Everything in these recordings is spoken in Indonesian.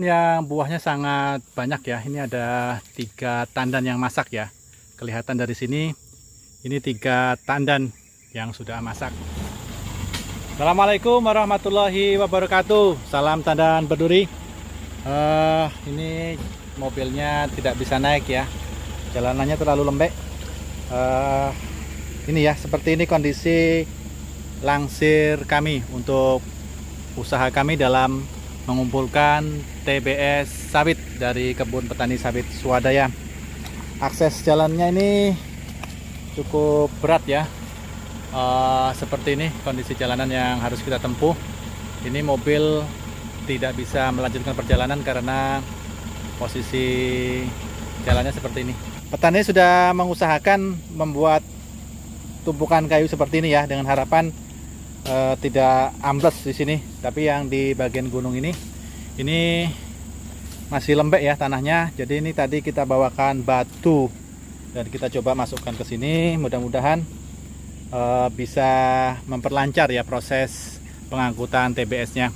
Yang buahnya sangat banyak ya. Ini ada 3 tandan yang masak ya. Kelihatan dari sini, ini 3 tandan yang sudah masak. Assalamualaikum warahmatullahi wabarakatuh. Salam tandan berduri. Ini mobilnya tidak bisa naik ya. Jalanannya terlalu lembek. Ini ya, seperti ini kondisi langsir kami untuk usaha kami dalam mengumpulkan TBS sawit dari kebun petani sawit swadaya. Akses jalannya ini cukup berat ya. Seperti ini kondisi jalanan yang harus kita tempuh. Ini mobil tidak bisa melanjutkan perjalanan karena posisi jalannya seperti ini. Petani sudah mengusahakan membuat tumpukan kayu seperti ini ya, dengan harapan tidak ambles di sini. Tapi yang di bagian gunung ini masih lembek ya tanahnya. Jadi ini tadi kita bawakan batu dan kita coba masukkan ke sini. Mudah-mudahan bisa memperlancar ya proses pengangkutan TBS-nya.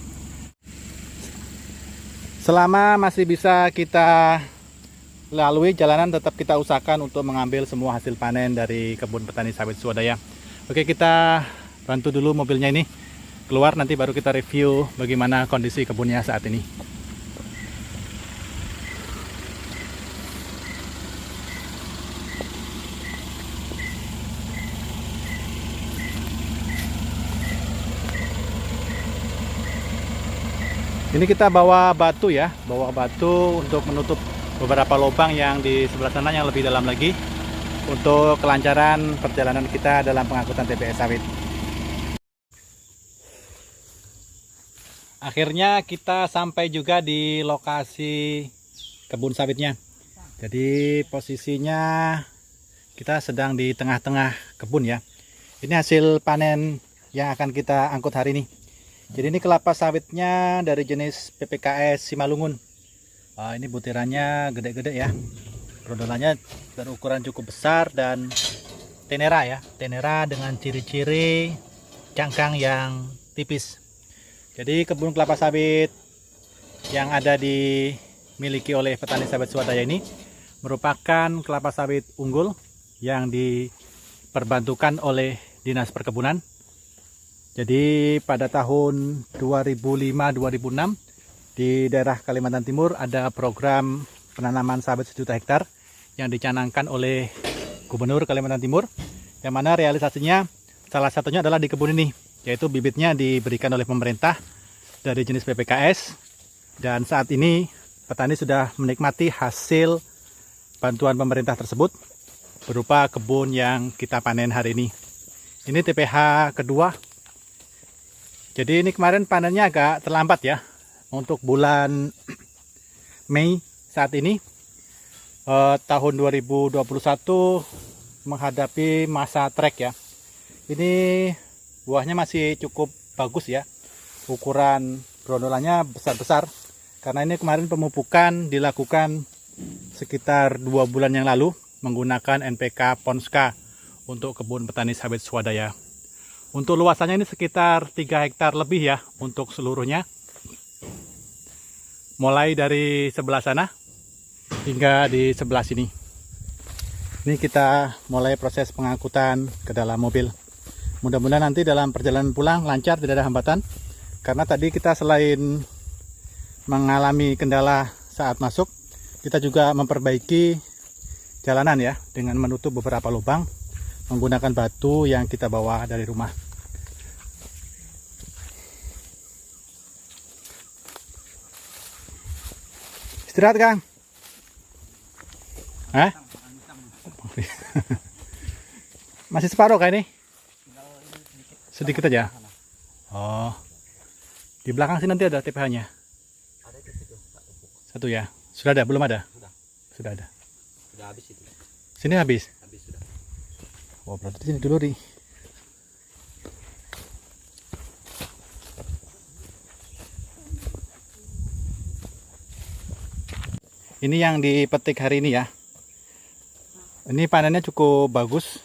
Selama masih bisa kita lalui jalanan, tetap kita usahakan untuk mengambil semua hasil panen dari kebun petani sawit swadaya. Oke, kita bantu dulu mobilnya ini keluar, nanti baru kita review bagaimana kondisi kebunnya saat ini. Ini kita bawa batu ya, bawa batu untuk menutup beberapa lubang yang di sebelah sana yang lebih dalam lagi, untuk kelancaran perjalanan kita dalam pengangkutan TBS sawit. Akhirnya kita sampai juga di lokasi kebun sawitnya. Jadi posisinya kita sedang di tengah-tengah kebun ya. Ini hasil panen yang akan kita angkut hari ini. Jadi ini kelapa sawitnya dari jenis PPKS Simalungun. Ini butirannya gede-gede ya. Brondolannya berukuran cukup besar dan tenera ya. Tenera dengan ciri-ciri cangkang yang tipis. Jadi kebun kelapa sawit yang ada dimiliki oleh petani sawit swadaya ini merupakan kelapa sawit unggul yang diperbantukan oleh Dinas Perkebunan. Jadi pada tahun 2005-2006 di daerah Kalimantan Timur ada program penanaman sawit 1 juta hektar yang dicanangkan oleh Gubernur Kalimantan Timur, yang mana realisasinya salah satunya adalah di kebun ini, yaitu bibitnya diberikan oleh pemerintah dari jenis PPKS, dan saat ini petani sudah menikmati hasil bantuan pemerintah tersebut berupa kebun yang kita panen hari ini. Ini TPH kedua. Jadi ini kemarin panennya agak terlambat ya. Untuk bulan Mei saat ini tahun 2021 menghadapi masa trek ya. Ini buahnya masih cukup bagus ya. Ukuran brondolannya besar-besar. Karena ini kemarin pemupukan dilakukan sekitar 2 bulan yang lalu menggunakan NPK Ponska untuk kebun petani sawit swadaya. Untuk luasannya ini sekitar 3 hektar lebih ya untuk seluruhnya. Mulai dari sebelah sana hingga di sebelah sini. Ini kita mulai proses pengangkutan ke dalam mobil. Mudah-mudahan nanti dalam perjalanan pulang lancar, tidak ada hambatan. Karena tadi kita selain mengalami kendala saat masuk, kita juga memperbaiki jalanan ya dengan menutup beberapa lubang menggunakan batu yang kita bawa dari rumah. Istirahat Kang. Hah? Masih separuh kayak ini? Sedikit aja. Oh. Di belakang sini nanti ada TPH-nya. Satu ya. Sudah ada? Belum ada? Sudah ada. Sudah habis itu. Sini habis? Habis sudah. Oh, berarti sini dulu nih. Ini yang dipetik hari ini ya. Ini panennya cukup bagus,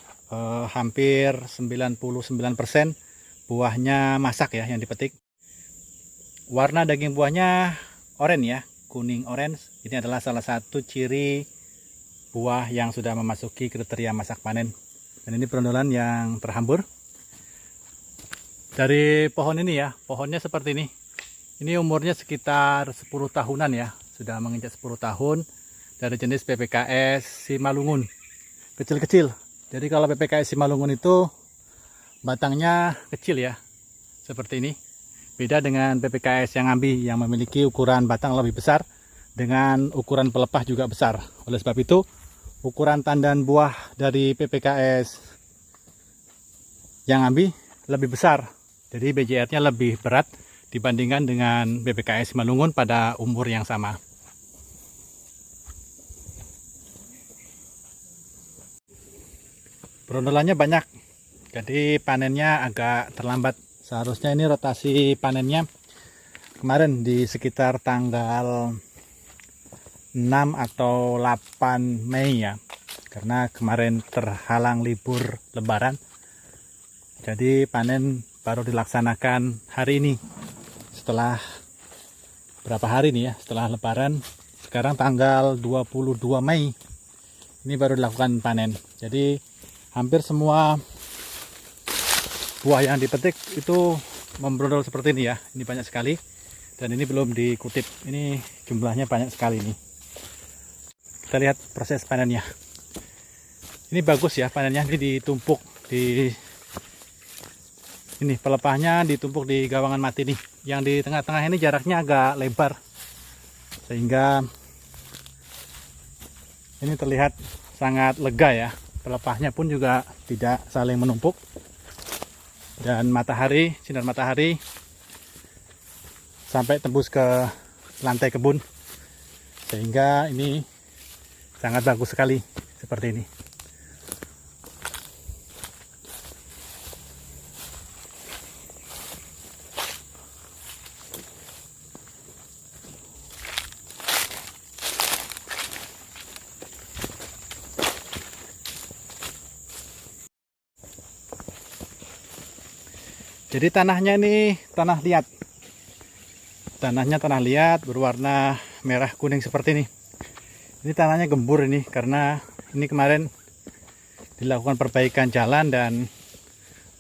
hampir 99% buahnya masak ya yang dipetik. Warna daging buahnya oranye ya, kuning orange. Ini adalah salah satu ciri buah yang sudah memasuki kriteria masak panen. Dan ini perondolan yang terhambur. Dari pohon ini ya, pohonnya seperti ini. Ini umurnya sekitar 10 tahunan ya, sudah menginjak 10 tahun. Dari jenis PPKS Simalungun, kecil-kecil. Jadi kalau PPKS Simalungun itu batangnya kecil ya, seperti ini. Beda dengan PPKS yang Ngambi yang memiliki ukuran batang lebih besar dengan ukuran pelepah juga besar. Oleh sebab itu, ukuran tandan buah dari PPKS yang Ngambi lebih besar. Jadi BJR-nya lebih berat dibandingkan dengan PPKS Simalungun pada umur yang sama. Perondolannya banyak, jadi panennya agak terlambat. Seharusnya ini rotasi panennya kemarin di sekitar tanggal 6 atau 8 Mei ya, karena kemarin terhalang libur lebaran. Jadi panen baru dilaksanakan hari ini, setelah berapa hari nih ya, setelah lebaran. Sekarang tanggal 22 Mei, ini baru dilakukan panen. Jadi hampir semua buah yang dipetik itu membrondol seperti ini ya. Ini banyak sekali, dan ini belum dikutip. Ini jumlahnya banyak sekali nih. Kita lihat proses panennya. Ini bagus ya panennya. Ini ditumpuk di ini, pelepahnya ditumpuk di gawangan mati nih. Yang di tengah-tengah ini jaraknya agak lebar, sehingga ini terlihat sangat lega ya. Pelepahnya pun juga tidak saling menumpuk, dan matahari, sinar matahari sampai tembus ke lantai kebun, sehingga ini sangat bagus sekali seperti ini. Jadi tanahnya ini tanah liat. Tanahnya tanah liat berwarna merah kuning seperti ini. Ini tanahnya gembur ini karena ini kemarin dilakukan perbaikan jalan dan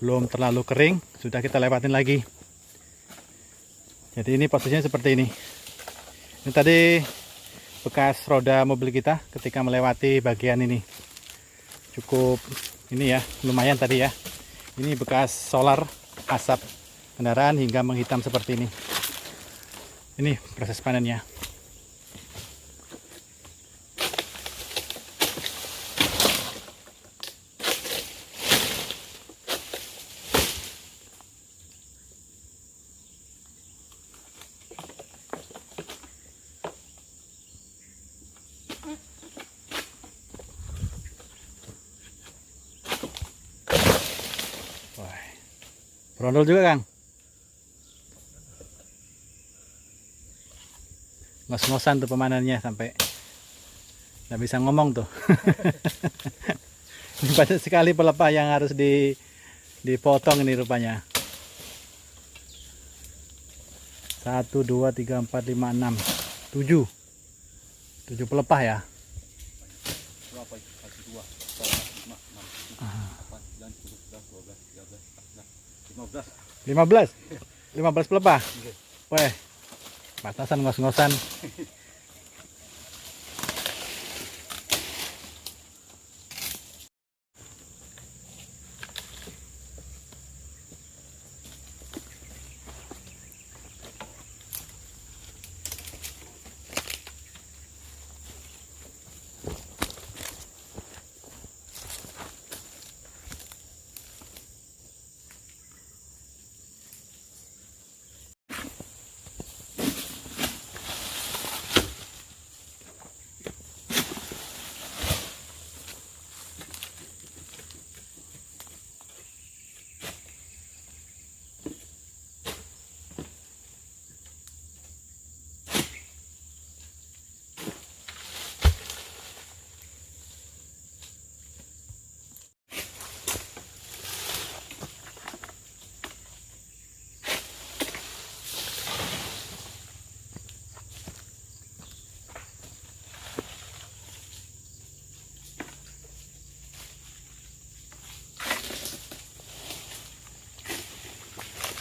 belum terlalu kering, sudah kita lewatin lagi. Jadi ini posisinya seperti ini. Ini tadi bekas roda mobil kita ketika melewati bagian ini. Cukup ini ya, lumayan tadi ya. Ini bekas solar, asap kendaraan hingga menghitam seperti ini. Ini proses panennya. Berondol juga, Kang. Ngos-ngosan tuh pemanannya sampai nggak bisa ngomong tuh. Ini banyak sekali pelepah yang harus dipotong ini rupanya. 1, 2, 3, 4, 5, 6, 7. 7 pelepah ya. 15 pelepah. Weh, batasan ngos-ngosan.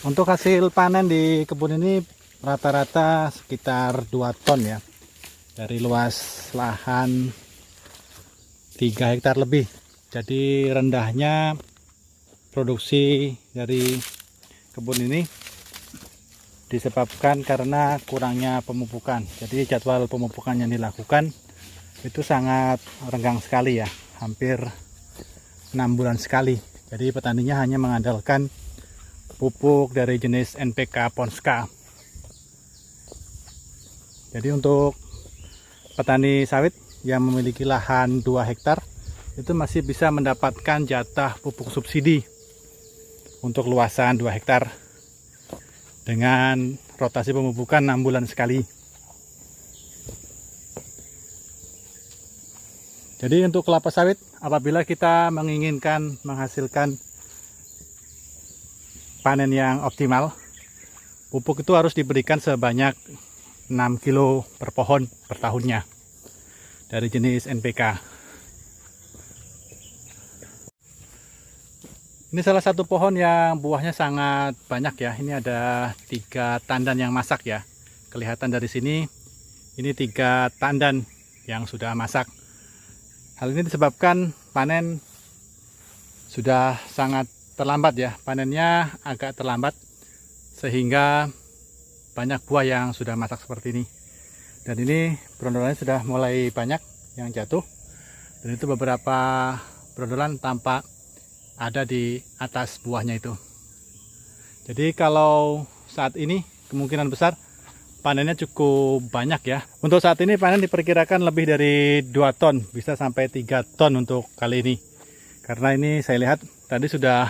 Untuk hasil panen di kebun ini rata-rata sekitar 2 ton ya, dari luas lahan 3 hektar lebih. Jadi rendahnya produksi dari kebun ini disebabkan karena kurangnya pemupukan. Jadi jadwal pemupukan yang dilakukan itu sangat renggang sekali ya, hampir 6 bulan sekali. Jadi petaninya hanya mengandalkan pupuk dari jenis NPK Ponska. Jadi untuk petani sawit yang memiliki lahan 2 hektar itu masih bisa mendapatkan jatah pupuk subsidi untuk luasan 2 hektar dengan rotasi pemupukan 6 bulan sekali. Jadi untuk kelapa sawit, apabila kita menginginkan menghasilkan panen yang optimal, pupuk itu harus diberikan sebanyak 6 kilo per pohon per tahunnya dari jenis NPK. Ini salah satu pohon yang buahnya sangat banyak ya. Ini ada 3 tandan yang masak ya. Kelihatan dari sini, ini 3 tandan yang sudah masak. Hal ini disebabkan panen sudah sangat terlambat ya. Panennya agak terlambat sehingga banyak buah yang sudah masak seperti ini. Dan ini brondolannya sudah mulai banyak yang jatuh. Dan itu beberapa brondolan tampak ada di atas buahnya itu. Jadi kalau saat ini kemungkinan besar panennya cukup banyak ya. Untuk saat ini panen diperkirakan lebih dari 2 ton, bisa sampai 3 ton untuk kali ini. Karena ini saya lihat tadi sudah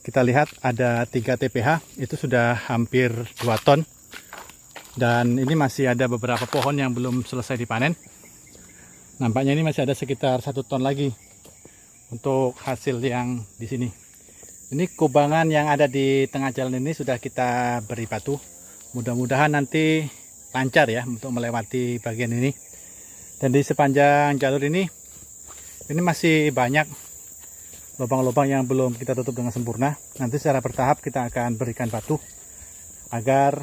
kita lihat ada 3 TPH, itu sudah hampir 2 ton. Dan ini masih ada beberapa pohon yang belum selesai dipanen. Nampaknya ini masih ada sekitar 1 ton lagi untuk hasil yang di sini. Ini kubangan yang ada di tengah jalan ini sudah kita beri batu. Mudah-mudahan nanti lancar ya untuk melewati bagian ini. Dan di sepanjang jalur ini masih banyak lubang-lubang yang belum kita tutup dengan sempurna. Nanti secara bertahap kita akan berikan batu agar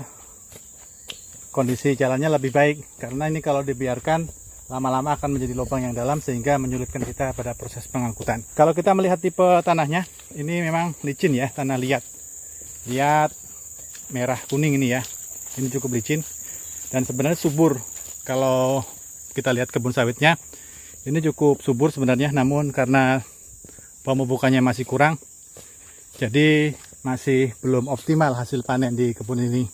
kondisi jalannya lebih baik. Karena ini kalau dibiarkan lama-lama akan menjadi lubang yang dalam sehingga menyulitkan kita pada proses pengangkutan. Kalau kita melihat tipe tanahnya, ini memang licin ya, tanah liat. Liat merah kuning ini ya. Ini cukup licin dan sebenarnya subur. Kalau kita lihat kebun sawitnya, ini cukup subur sebenarnya, namun karena pemupukannya masih kurang, jadi masih belum optimal hasil panen di kebun ini.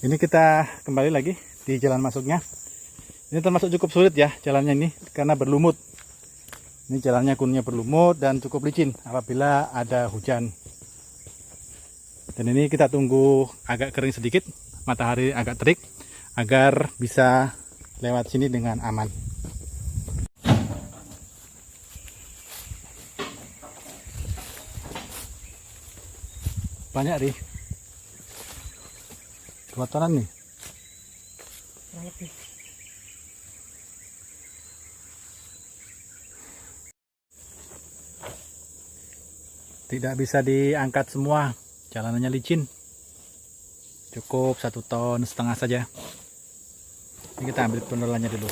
Ini kita kembali lagi di jalan masuknya. Ini termasuk cukup sulit ya jalannya ini karena berlumut. Ini jalannya kuningnya berlumut dan cukup licin apabila ada hujan. Dan ini kita tunggu agak kering sedikit, matahari agak terik agar bisa lewat sini dengan aman. Banyak nih, 2 tonan nih. Tidak bisa diangkat semua, jalanannya licin. Cukup 1,5 ton saja. Ini kita ambil pendolannya dulu.